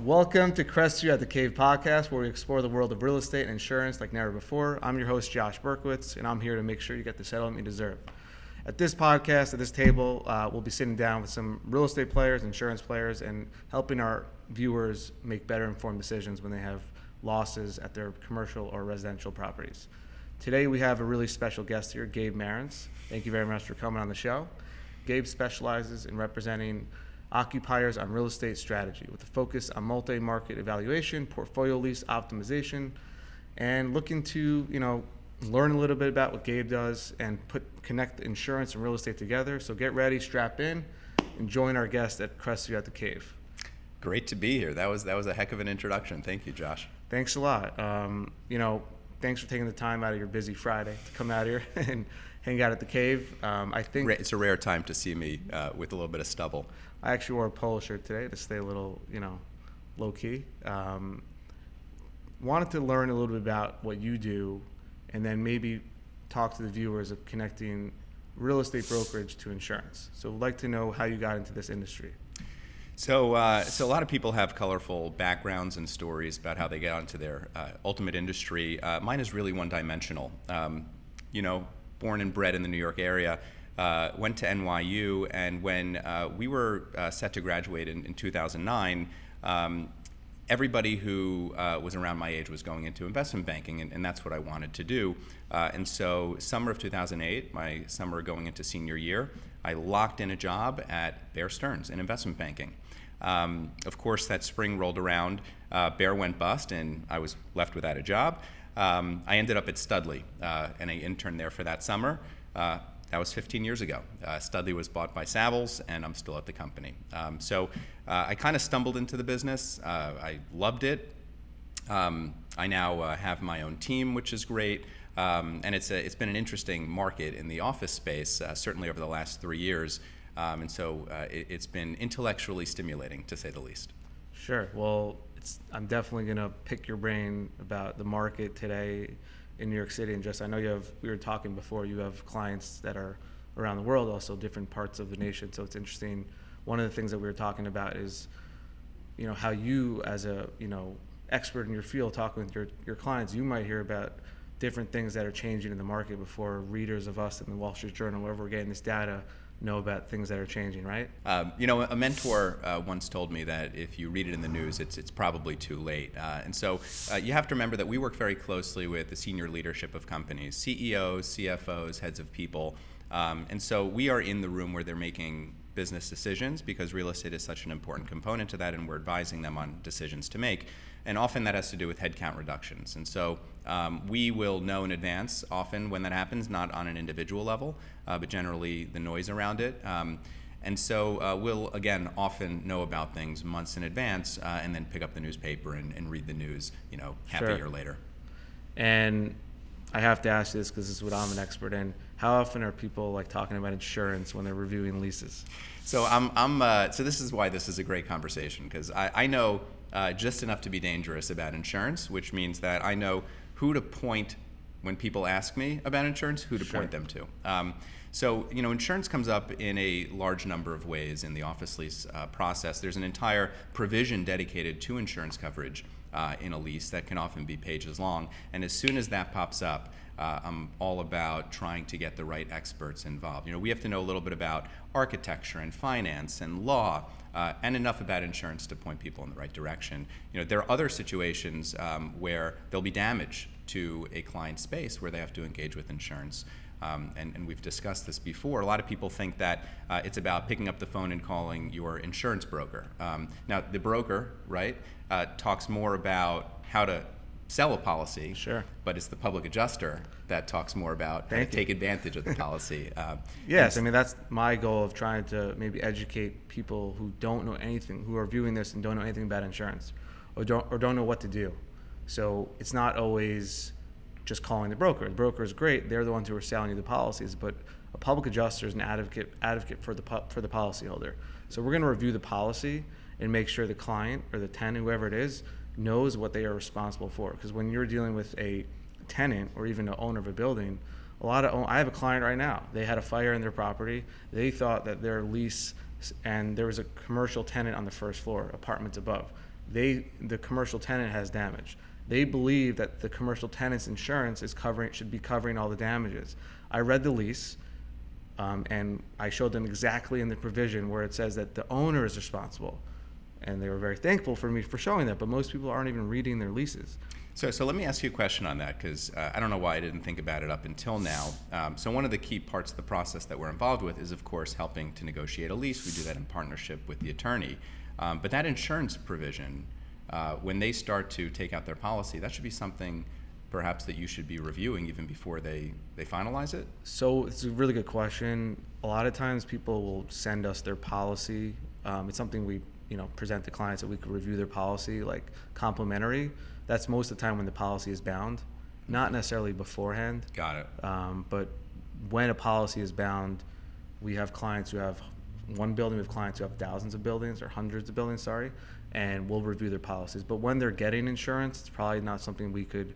Welcome to Crestview the Cave podcast, where we explore the world of real estate and insurance like never before. I'm your host, Josh Berkowitz, and I'm here to make sure you get the settlement you deserve. At this podcast, at this table, we'll be sitting down with some real estate players, insurance players, and helping our viewers make better informed decisions when they have losses at their commercial or residential properties. Today, we have a really special guest here, Gabe Marans. Thank you very much for coming on the show. Gabe specializes in representing occupiers on real estate strategy with a focus on multi-market evaluation, portfolio lease optimization, and looking to, learn a little bit about what Gabe does and connect insurance and real estate together. So get ready, strap in, and join our guest at Crestview the Cave. Great to be here. That was a heck of an introduction. Thank you, Josh. Thanks a lot. Thanks for taking the time out of your busy Friday to come out here and hang out at the cave. I think it's a rare time to see me with a little bit of stubble. I actually wore a polo shirt today to stay a little, low key. Wanted to learn a little bit about what you do, and then maybe talk to the viewers of connecting real estate brokerage to insurance. So I'd like to know how you got into this industry. So a lot of people have colorful backgrounds and stories about how they got into their ultimate industry. Mine is really one-dimensional. Born and bred in the New York area, went to NYU, and when we were set to graduate in 2009, everybody who was around my age was going into investment banking, and that's what I wanted to do. And so summer of 2008, my summer going into senior year, I locked in a job at Bear Stearns in investment banking. Of course, that spring rolled around, Bear went bust, and I was left without a job. I ended up at Studley, and I interned there for that summer. That was 15 years ago. Studley was bought by Savills, and I'm still at the company. So I kind of stumbled into the business. I loved it. I now have my own team, which is great. And it's been an interesting market in the office space, certainly over the last 3 years. And so it's been intellectually stimulating, to say the least. Sure. Well, I'm definitely going to pick your brain about the market today in New York City. And just, I know we were talking before, you have clients that are around the world, also different parts of the nation. So it's interesting. One of the things that we were talking about is, how you as a, expert in your field, talking with your clients, you might hear about different things that are changing in the market before readers of us in the Wall Street Journal, wherever we're getting this data, know about things that are changing, right? A mentor once told me that if you read it in the news, it's probably too late. And so you have to remember that we work very closely with the senior leadership of companies, CEOs, CFOs, heads of people. And so we are in the room where they're making business decisions, because real estate is such an important component to that, and we're advising them on decisions to make. And often that has to do with headcount reductions. And so we will know in advance often when that happens, not on an individual level, but generally the noise around it. And so we'll, again, often know about things months in advance, and then pick up the newspaper and read the news, half a year later. And I have to ask this because this is what I'm an expert in. How often are people talking about insurance when they're reviewing leases? So so this is why this is a great conversation, because I know just enough to be dangerous about insurance, which means that I know who to point when people ask me about insurance, who to point them to. So insurance comes up in a large number of ways in the office lease process. There's an entire provision dedicated to insurance coverage in a lease that can often be pages long. And as soon as that pops up, I'm all about trying to get the right experts involved. We have to know a little bit about architecture and finance and law, and enough about insurance to point people in the right direction. There are other situations where there'll be damage to a client's space where they have to engage with insurance. And we've discussed this before. A lot of people think that it's about picking up the phone and calling your insurance broker. Now, the broker, right, talks more about how to sell a policy, sure, but it's the public adjuster that talks more about how to take advantage of the policy. Yes, that's my goal of trying to maybe educate people who don't know anything, who are viewing this and don't know anything about insurance, or don't know what to do. So it's not always just calling the broker. The broker is great; they're the ones who are selling you the policies. But a public adjuster is an advocate for the policyholder. So we're going to review the policy and make sure the client or the tenant, whoever it is, knows what they are responsible for. Because when you're dealing with a tenant or even the owner of a building, I have a client right now. They had a fire in their property. They thought that their lease, and there was a commercial tenant on the first floor, apartments above. the commercial tenant has damage. They believe that the commercial tenant's insurance should be covering all the damages. I read the lease, and I showed them exactly in the provision where it says that the owner is responsible. And they were very thankful for me for showing that, but most people aren't even reading their leases. So let me ask you a question on that, because I don't know why I didn't think about it up until now. So one of the key parts of the process that we're involved with is, of course, helping to negotiate a lease. We do that in partnership with the attorney. But that insurance provision, when they start to take out their policy, that should be something perhaps that you should be reviewing even before they finalize it? So it's a really good question. A lot of times people will send us their policy. It's something we present to clients that we could review their policy, like complimentary. That's most of the time when the policy is bound, not necessarily beforehand. Got it. But when a policy is bound, we have clients who have one building, we have clients who have thousands of buildings or hundreds of buildings, sorry, and we'll review their policies. But when they're getting insurance, it's probably not something we could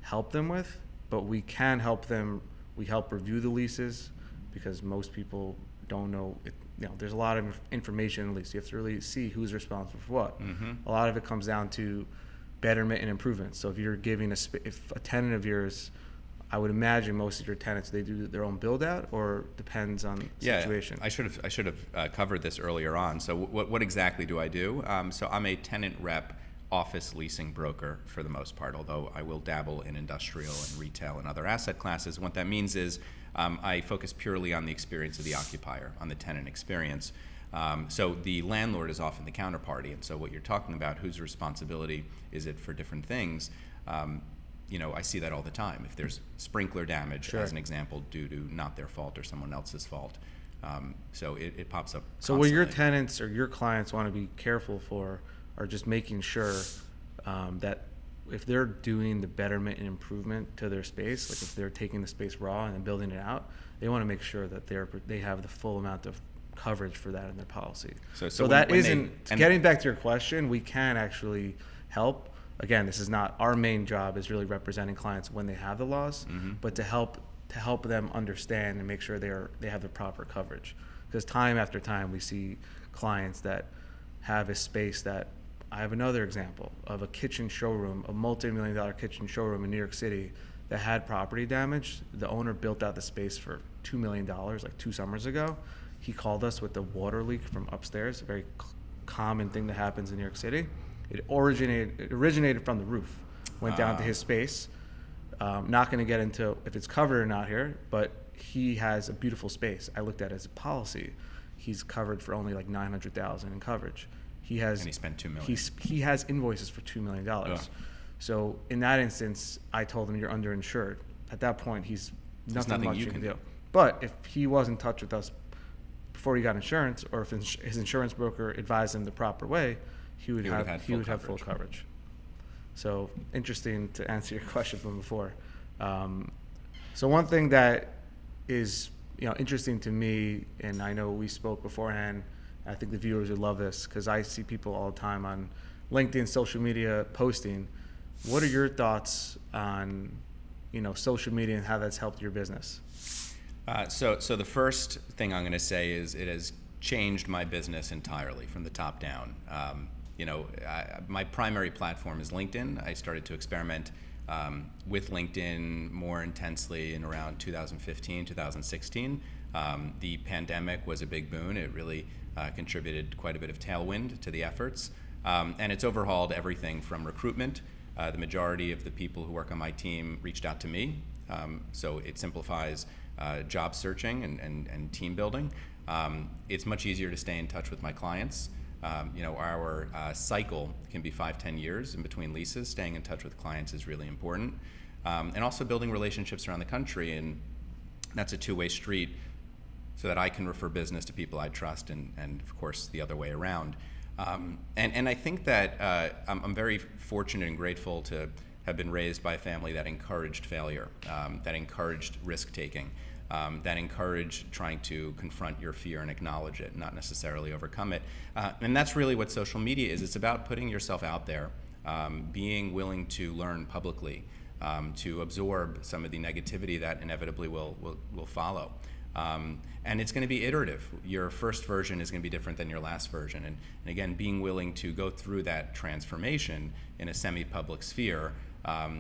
help them with, but we can help them. We help review the leases because most people don't know it. There's a lot of information in the lease. You have to really see who's responsible for what. Mm-hmm. A lot of it comes down to betterment and improvement. So if you're giving if a tenant of yours, I would imagine most of your tenants, they do their own build out, or depends on the situation. I should have covered this earlier on. So what exactly do I do? So I'm a tenant rep office leasing broker for the most part, although I will dabble in industrial and retail and other asset classes. And what that means is I focus purely on the experience of the occupier, on the tenant experience. So the landlord is often the counterparty, and so what you're talking about, whose responsibility is it for different things, I see that all the time. If there's sprinkler damage, Sure. as an example, due to not their fault or someone else's fault, so it pops up So constantly. what your tenants or your clients want to be careful for are just making sure that if they're doing the betterment and improvement to their space, like if they're taking the space raw and then building it out, they want to make sure that they have the full amount of coverage for that in their policy. So that isn't, getting back to your question, we can actually help. Again, this is not our main job, is really representing clients when they have the loss, mm-hmm. but to help them understand and make sure they have the proper coverage. Because time after time we see clients that have a space that, I have another example of a kitchen showroom, a multi-million-dollar kitchen showroom in New York City that had property damage. The owner built out the space for $2 million like 2 summers ago. He called us with the water leak from upstairs, a very common thing that happens in New York City. It originated from the roof, went down to his space. Not going to get into if it's covered or not here, but he has a beautiful space. I looked at it as a policy. He's covered for only like $900,000 in coverage. And he spent $2 million. He has invoices for $2 million. Oh. So in that instance, I told him you're underinsured. At that point, there's nothing much you can do. But if he was in touch with us before he got insurance, or if his insurance broker advised him the proper way, he would have full coverage. So interesting to answer your question from before. So one thing that is interesting to me, and I know we spoke beforehand, I think the viewers would love this because I see people all the time on LinkedIn, social media posting. What are your thoughts on social media and how that's helped your business? So the first thing I'm going to say is it has changed my business entirely from the top down. My primary platform is LinkedIn. I started to experiment with LinkedIn more intensely in around 2015, 2016. The pandemic was a big boon. It really contributed quite a bit of tailwind to the efforts. And it's overhauled everything from recruitment. The majority of the people who work on my team reached out to me. So it simplifies job searching and team building. It's much easier to stay in touch with my clients. Our cycle can be 5-10 years in between leases. Staying in touch with clients is really important. And also building relationships around the country, and that's a two-way street so that I can refer business to people I trust, and of course the other way around. And I think that I'm very fortunate and grateful to have been raised by a family that encouraged failure, that encouraged risk-taking, that encouraged trying to confront your fear and acknowledge it, not necessarily overcome it. And that's really what social media is. It's about putting yourself out there, being willing to learn publicly, to absorb some of the negativity that inevitably will follow. And it's going to be iterative. Your first version is going to be different than your last version. And again, being willing to go through that transformation in a semi-public sphere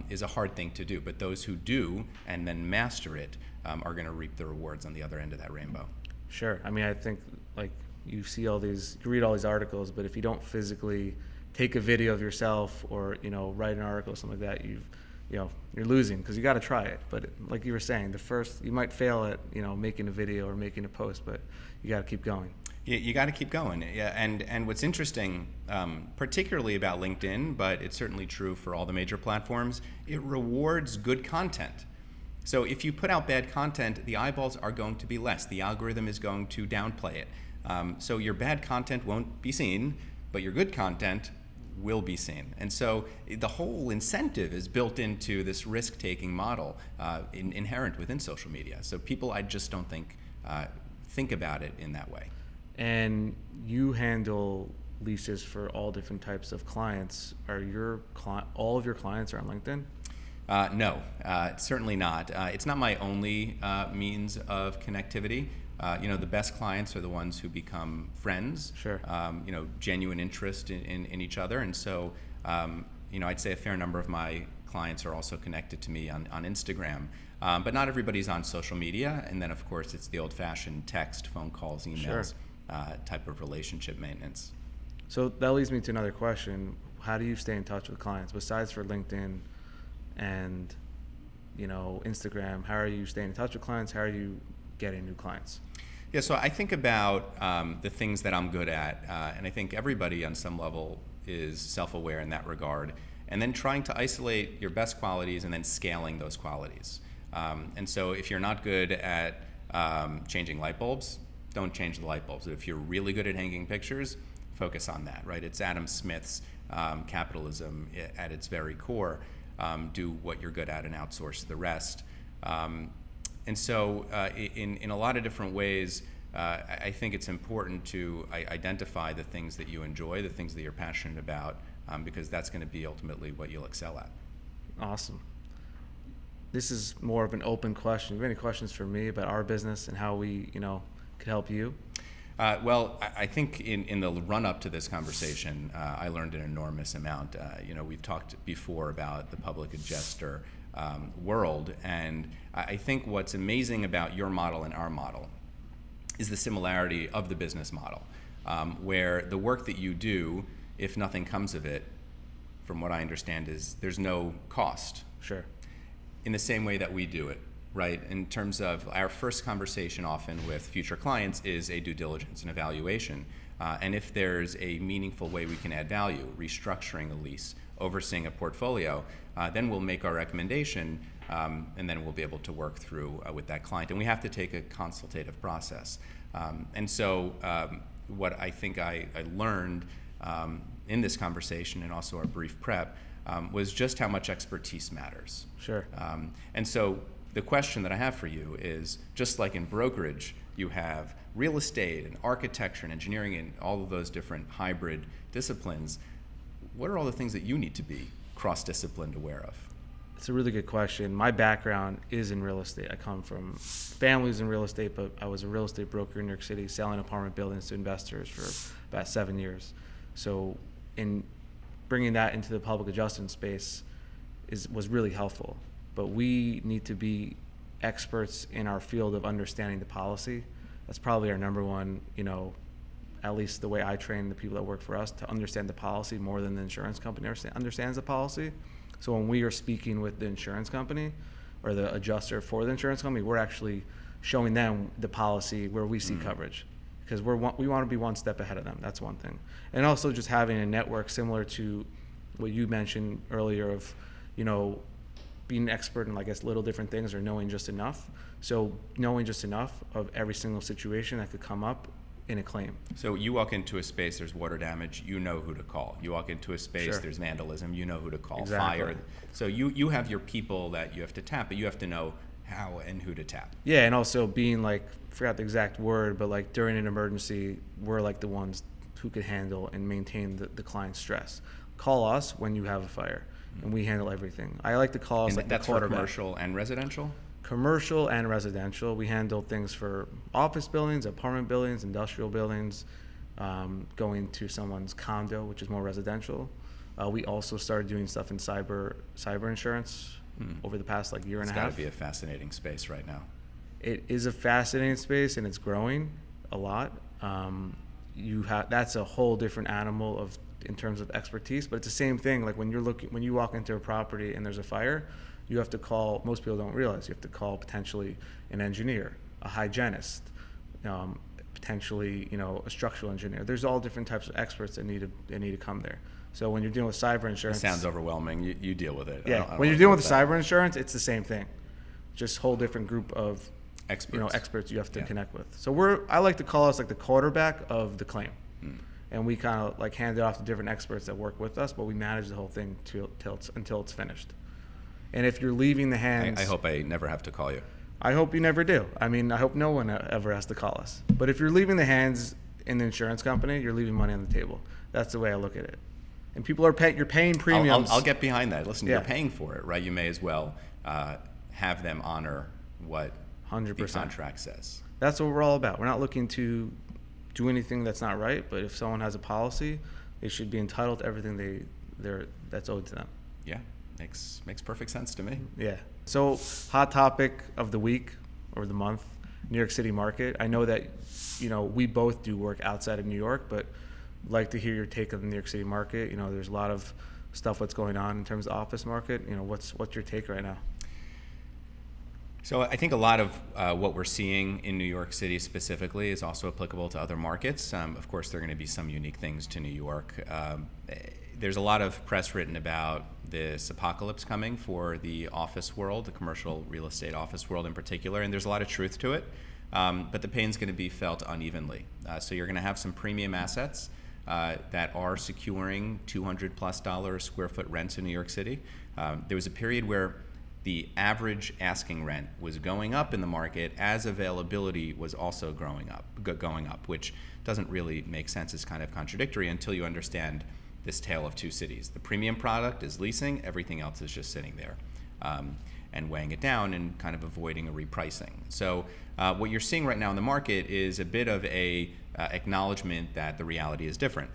is a hard thing to do. But those who do and then master it are going to reap the rewards on the other end of that rainbow. Sure. I mean, I think like you see all these, you read all these articles, but if you don't physically take a video of yourself or, write an article or something like that, you're losing because you got to try it. But like you were saying, you might fail at, making a video or making a post, but you got to keep going. You got to keep going. Yeah, and what's interesting, particularly about LinkedIn, but it's certainly true for all the major platforms, it rewards good content. So if you put out bad content, the eyeballs are going to be less. The algorithm is going to downplay it. So your bad content won't be seen, but your good content will be seen. And so the whole incentive is built into this risk-taking model inherent within social media. So people, I just don't think about it in that way. And you handle leases for all different types of clients. Are all of your clients are on LinkedIn? No, certainly not. It's not my only means of connectivity. The best clients are the ones who become friends. Sure. Genuine interest in each other. And so, I'd say a fair number of my clients are also connected to me on Instagram. But not everybody's on social media. And then, of course, it's the old-fashioned text, phone calls, emails, sure, type of relationship maintenance. So that leads me to another question. How do you stay in touch with clients? Besides for LinkedIn and, Instagram, how are you staying in touch with clients? How are you getting new clients? Yeah, so I think about the things that I'm good at, and I think everybody on some level is self-aware in that regard, and then trying to isolate your best qualities and then scaling those qualities. And so if you're not good at changing light bulbs, don't change the light bulbs. If you're really good at hanging pictures, focus on that, right? It's Adam Smith's capitalism at its very core. Do what you're good at and outsource the rest. And so in a lot of different ways, I think it's important to identify the things that you enjoy, the things that you're passionate about, because that's going to be ultimately what you'll excel at. Awesome. This is more of an open question. Do you have any questions for me about our business and how we, could help you? Well, I think in the run-up to this conversation, I learned an enormous amount. We've talked before about the public adjuster world, and I think what's amazing about your model and our model is the similarity of the business model, where the work that you do, if nothing comes of it, from what I understand, is there's no cost. Sure. In the same way that we do it, right? In terms of our first conversation often with future clients is a due diligence, an evaluation. And if there's a meaningful way we can add value, restructuring a lease, overseeing a portfolio, then we'll make our recommendation, and then we'll be able to work through with that client. And we have to take a consultative process. And so what I think I learned in this conversation and also our brief prep was just how much expertise matters. Sure. And so the question that I have for you is, just like in brokerage, you have real estate and architecture and engineering and all of those different hybrid disciplines. What are all the things that you need to be cross-disciplined aware of? It's a really good question. My background is in real estate. I come from families in real estate, but I was a real estate broker in New York City selling apartment buildings to investors for about 7 years. So in bringing that into the public adjustment space was really helpful. But we need to be experts in our field of understanding the policy. That's probably our number one, at least the way I train the people that work for us, to understand the policy more than the insurance company understands the policy. So when we are speaking with the insurance company or the adjuster for the insurance company, we're actually showing them the policy where we see coverage, because we want to be one step ahead of them. That's one thing. And also just having a network similar to what you mentioned earlier of, being an expert in, I guess, little different things or knowing just enough. So knowing just enough of every single situation that could come up in a claim. So you walk into a space, there's water damage, you know who to call. You walk into a space, Sure. There's vandalism, you know who to call. Exactly. Fire. So you have your people that you have to tap, but you have to know how and who to tap. Yeah, and also being forgot the exact word, but during an emergency, we're the ones who could handle and maintain the client's stress. Call us when you have a fire, and we handle everything. I like to call us And the that's for quarterback. commercial and residential? commercial and residential. We handle things for office buildings, apartment buildings, industrial buildings, going to someone's condo, which is more residential. We also started doing stuff in cyber insurance over the past year and a half. It's got to be a fascinating space right now. It is a fascinating space, and it's growing a lot. That's a whole different animal in terms of expertise, but it's the same thing. Like when you walk into a property and there's a fire, you have to call. Most people don't realize you have to call potentially an engineer, a hygienist, potentially a structural engineer. There's all different types of experts that need to come there. So when you're dealing with cyber insurance, it sounds overwhelming. You deal with it. Yeah, when you're dealing with cyber insurance, it's the same thing. Just whole different group of experts you have to connect with. So I like to call us like the quarterback of the claim, and we kind of hand it off to different experts that work with us, but we manage the whole thing until it's finished. And if you're leaving the hands, I hope I never have to call you. I hope you never do. I mean, I hope no one ever has to call us. But if you're leaving the hands in the insurance company, you're leaving money on the table. That's the way I look at it. And people are you're paying premiums. I'll get behind that. Listen, you're paying for it, right? You may as well have them honor what 100%. The contract says. That's what we're all about. We're not looking to do anything that's not right, but if someone has a policy, they should be entitled to everything that's owed to them. Yeah, makes perfect sense to me. Yeah. So, hot topic of the week or the month, New York City market. I know that we both do work outside of New York, but I'd like to hear your take on the New York City market. There's a lot of stuff what's going on in terms of the office market. What's your take right now? So I think a lot of what we're seeing in New York City specifically is also applicable to other markets. Of course, there are going to be some unique things to New York. There's a lot of press written about this apocalypse coming for the office world, the commercial real estate office world in particular, and there's a lot of truth to it. But the pain's going to be felt unevenly. So you're going to have some premium assets that are securing $200+ square foot rents in New York City. There was a period where the average asking rent was going up in the market as availability was also going up, which doesn't really make sense. It's kind of contradictory until you understand this tale of two cities. The premium product is leasing, everything else is just sitting there and weighing it down and kind of avoiding a repricing. So what you're seeing right now in the market is a bit of a acknowledgement that the reality is different.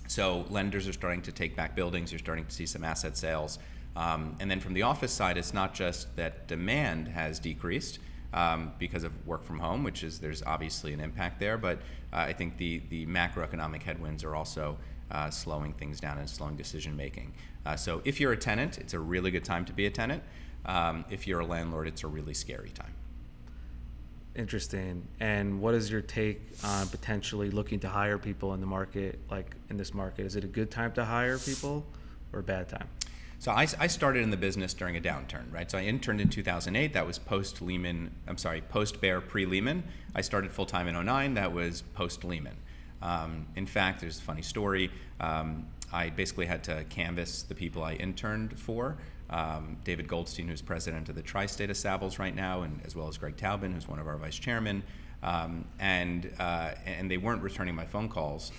So lenders are starting to take back buildings, you're starting to see some asset sales. And then from the office side, it's not just that demand has decreased because of work from home, there's obviously an impact there, but I think the macroeconomic headwinds are also slowing things down and slowing decision making. So if you're a tenant, it's a really good time to be a tenant. If you're a landlord, it's a really scary time. Interesting. And what is your take on potentially looking to hire people in the market, like in this market? Is it a good time to hire people or a bad time? So I started in the business during a downturn, right? So I interned in 2008. That was post-Bear, pre-Lehman. I started full-time in 2009. That was post-Lehman. In fact, there's a funny story. I basically had to canvass the people I interned for. David Goldstein, who's president of the Tri-State of Savills right now, and as well as Greg Taubin, who's one of our vice chairmen. And they weren't returning my phone calls.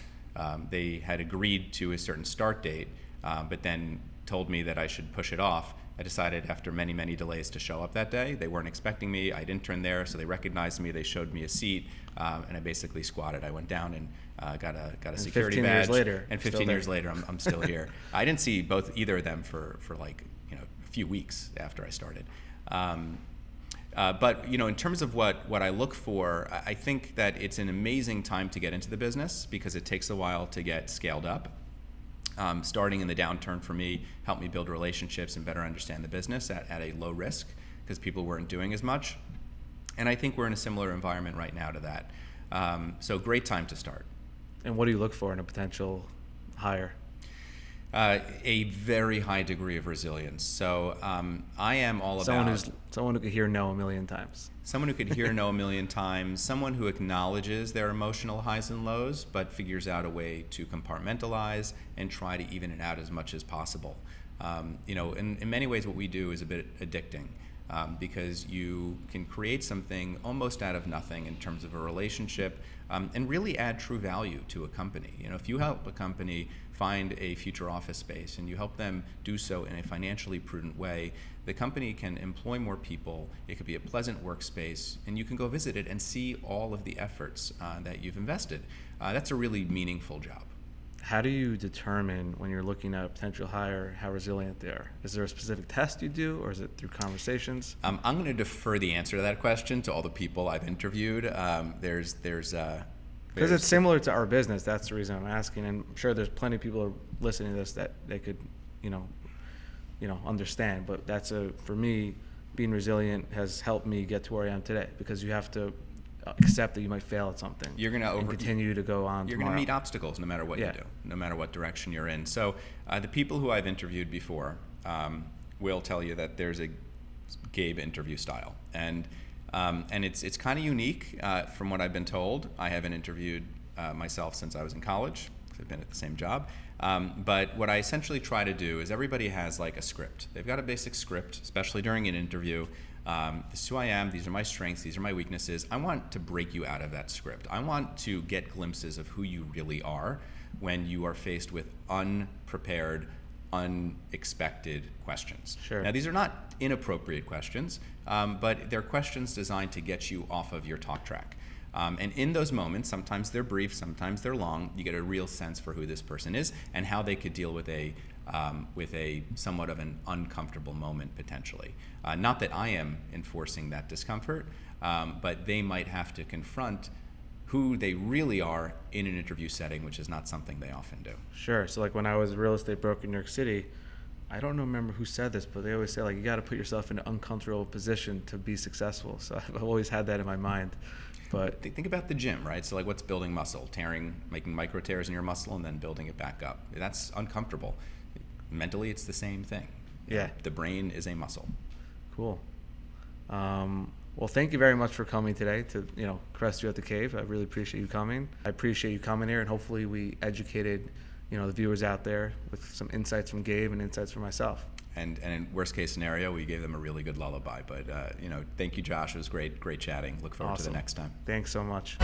They had agreed to a certain start date, but then told me that I should push it off. I decided after many, many delays to show up that day. They weren't expecting me. I'd interned there, so they recognized me. They showed me a seat, and I basically squatted. I went down and got a security 15 badge. Years later, and 15 years later, I'm still here. I didn't see either of them for a few weeks after I started. But in terms of what I look for, I think that it's an amazing time to get into the business because it takes a while to get scaled up. Starting in the downturn for me helped me build relationships and better understand the business at a low risk because people weren't doing as much. And I think we're in a similar environment right now to that. So great time to start. And what do you look for in a potential hire? A very high degree of resilience. So I am all about someone who could hear no a million times. Someone who could hear no a million times. Someone who acknowledges their emotional highs and lows, but figures out a way to compartmentalize and try to even it out as much as possible. In many ways, what we do is a bit addicting. because you can create something almost out of nothing in terms of a relationship, and really add true value to a company. You know, if you help a company find a future office space and you help them do so in a financially prudent way, the company can employ more people, it could be a pleasant workspace, and you can go visit it and see all of the efforts that you've invested. That's a really meaningful job. How do you determine when you're looking at a potential hire how resilient they are? Is there a specific test you do, or is it through conversations? I'm going to defer the answer to that question to all the people I've interviewed. Because it's similar to our business. That's the reason I'm asking. And I'm sure there's plenty of people listening to this that they could, understand. But for me, being resilient has helped me get to where I am today, because you have to accept that you might fail at something. You're going to continue to go on. You're going to meet obstacles no matter what you do, no matter what direction you're in. So the people who I've interviewed before will tell you that there's a Gabe interview style, and it's kind of unique from what I've been told. I haven't interviewed myself since I was in college, because I've been at the same job. But what I essentially try to do is, everybody has like a script. They've got a basic script, especially during an interview. This is who I am, these are my strengths, these are my weaknesses. I want to break you out of that script. I want to get glimpses of who you really are when you are faced with unprepared, unexpected questions. Sure. Now, these are not inappropriate questions, but they're questions designed to get you off of your talk track. And in those moments, sometimes they're brief, sometimes they're long, you get a real sense for who this person is and how they could deal with a somewhat of an uncomfortable moment, potentially. Not that I am enforcing that discomfort, but they might have to confront who they really are in an interview setting, which is not something they often do. Sure. So like when I was a real estate broker in New York City, I don't remember who said this, but they always say, like, you got to put yourself in an uncomfortable position to be successful. So I've always had that in my mind. But think about the gym, right? So like, what's building muscle? Making micro tears in your muscle and then building it back up. That's uncomfortable. Mentally, it's the same thing. Yeah. The brain is a muscle. Cool. Well, thank you very much for coming today to Crestview the Cave. I really appreciate you coming. I appreciate you coming here, and hopefully we educated the viewers out there with some insights from Gabe and insights from myself. And in worst case scenario, we gave them a really good lullaby. But thank you, Josh. It was great chatting. Look forward to the next time. Thanks so much.